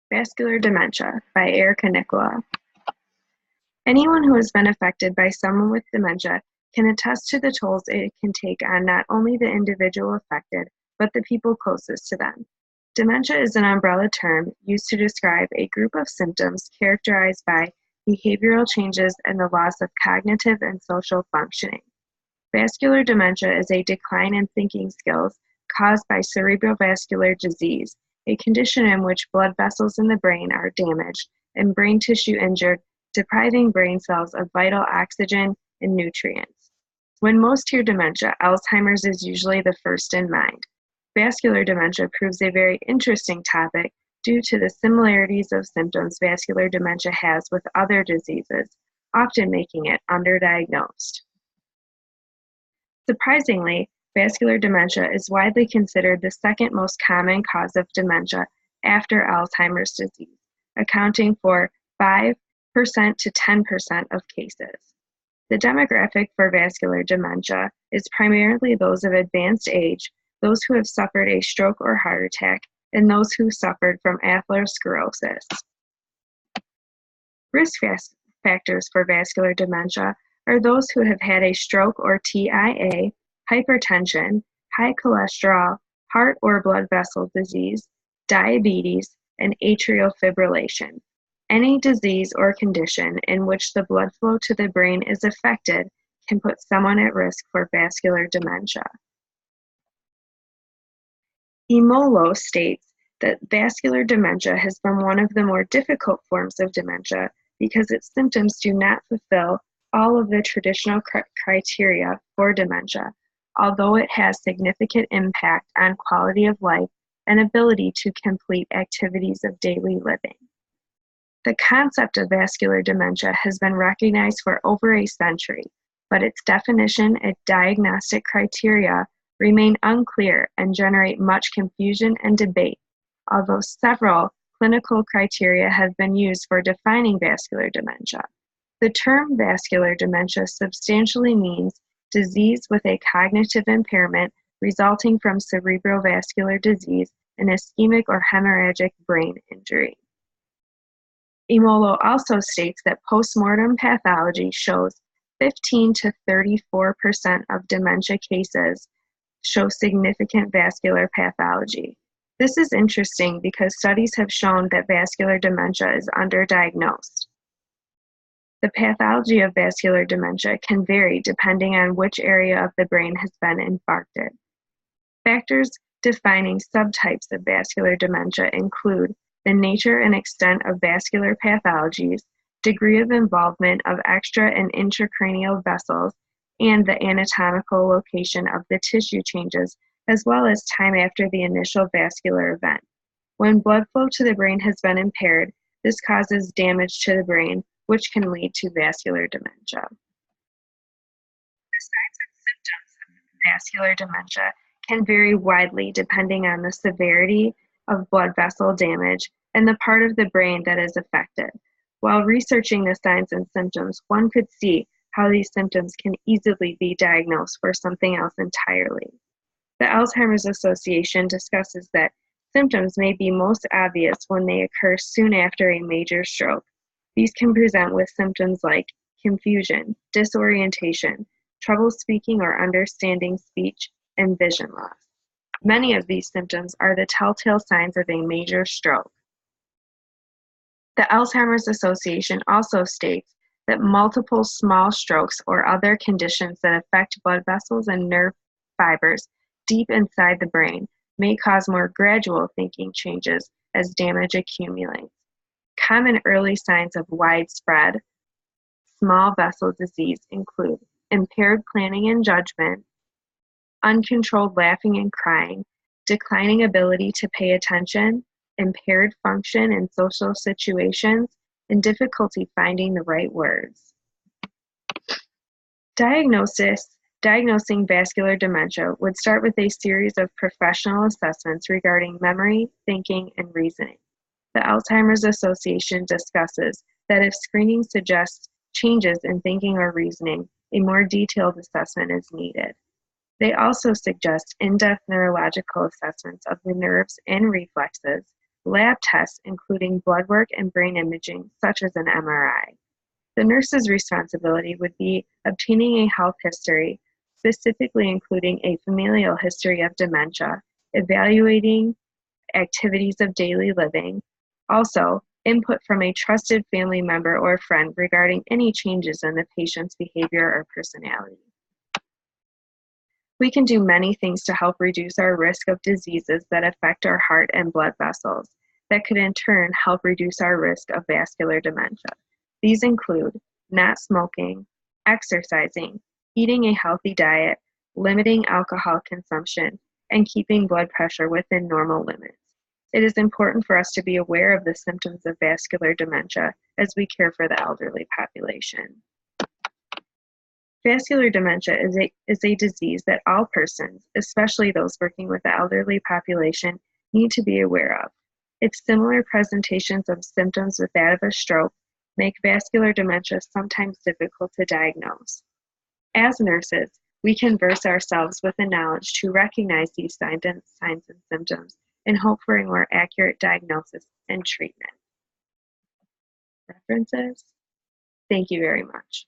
Vascular Dementia by Erica Nicola. Anyone who has been affected by someone with dementia can attest to the tolls it can take on not only the individual affected, but the people closest to them. Dementia is an umbrella term used to describe a group of symptoms characterized by behavioral changes and the loss of cognitive and social functioning. Vascular dementia is a decline in thinking skills caused by cerebrovascular disease, a condition in which blood vessels in the brain are damaged and brain tissue injured, depriving brain cells of vital oxygen and nutrients. When most hear dementia, Alzheimer's is usually the first in mind. Vascular dementia proves a very interesting topic due to the similarities of symptoms vascular dementia has with other diseases, often making it underdiagnosed. Surprisingly, vascular dementia is widely considered the second most common cause of dementia after Alzheimer's disease, accounting for 5% to 10% of cases. The demographic for vascular dementia is primarily those of advanced age, those who have suffered a stroke or heart attack, and those who suffered from atherosclerosis. Risk factors for vascular dementia are those who have had a stroke or TIA, hypertension, high cholesterol, heart or blood vessel disease, diabetes, and atrial fibrillation. Any disease or condition in which the blood flow to the brain is affected can put someone at risk for vascular dementia. Imolo states that vascular dementia has been one of the more difficult forms of dementia because its symptoms do not fulfill all of the traditional criteria for dementia, although it has significant impact on quality of life and ability to complete activities of daily living. The concept of vascular dementia has been recognized for over a century, but its definition and diagnostic criteria remain unclear and generate much confusion and debate, although several clinical criteria have been used for defining vascular dementia. The term vascular dementia substantially means disease with a cognitive impairment resulting from cerebrovascular disease and ischemic or hemorrhagic brain injury. Imolo also states that postmortem pathology shows 15 to 34% of dementia cases show significant vascular pathology. This is interesting because studies have shown that vascular dementia is underdiagnosed. The pathology of vascular dementia can vary depending on which area of the brain has been infarcted. Factors defining subtypes of vascular dementia include the nature and extent of vascular pathologies, degree of involvement of extra and intracranial vessels, and the anatomical location of the tissue changes, as well as time after the initial vascular event. When blood flow to the brain has been impaired, this causes damage to the brain, which can lead to vascular dementia. The signs and symptoms of vascular dementia can vary widely depending on the severity of blood vessel damage and the part of the brain that is affected. While researching the signs and symptoms, one could see how these symptoms can easily be diagnosed for something else entirely. The Alzheimer's Association discusses that symptoms may be most obvious when they occur soon after a major stroke. These can present with symptoms like confusion, disorientation, trouble speaking or understanding speech, and vision loss. Many of these symptoms are the telltale signs of a major stroke. The Alzheimer's Association also states that multiple small strokes or other conditions that affect blood vessels and nerve fibers deep inside the brain may cause more gradual thinking changes as damage accumulates. Common early signs of widespread small vessel disease include impaired planning and judgment, uncontrolled laughing and crying, declining ability to pay attention, impaired function in social situations, and difficulty finding the right words. Diagnosing vascular dementia would start with a series of professional assessments regarding memory, thinking, and reasoning. The Alzheimer's Association discusses that if screening suggests changes in thinking or reasoning, a more detailed assessment is needed. They also suggest in-depth neurological assessments of the nerves and reflexes, lab tests including blood work and brain imaging such as an MRI. The nurse's responsibility would be obtaining a health history, specifically including a familial history of dementia, evaluating activities of daily living, also input from a trusted family member or friend regarding any changes in the patient's behavior or personality. We can do many things to help reduce our risk of diseases that affect our heart and blood vessels that could in turn help reduce our risk of vascular dementia. These include not smoking, exercising, eating a healthy diet, limiting alcohol consumption, and keeping blood pressure within normal limits. It is important for us to be aware of the symptoms of vascular dementia as we care for the elderly population. Vascular dementia is a disease that all persons, especially those working with the elderly population, need to be aware of. Its similar presentations of symptoms with that of a stroke make vascular dementia sometimes difficult to diagnose. As nurses, we can verse ourselves with the knowledge to recognize these signs and symptoms and hope for a more accurate diagnosis and treatment. References? Thank you very much.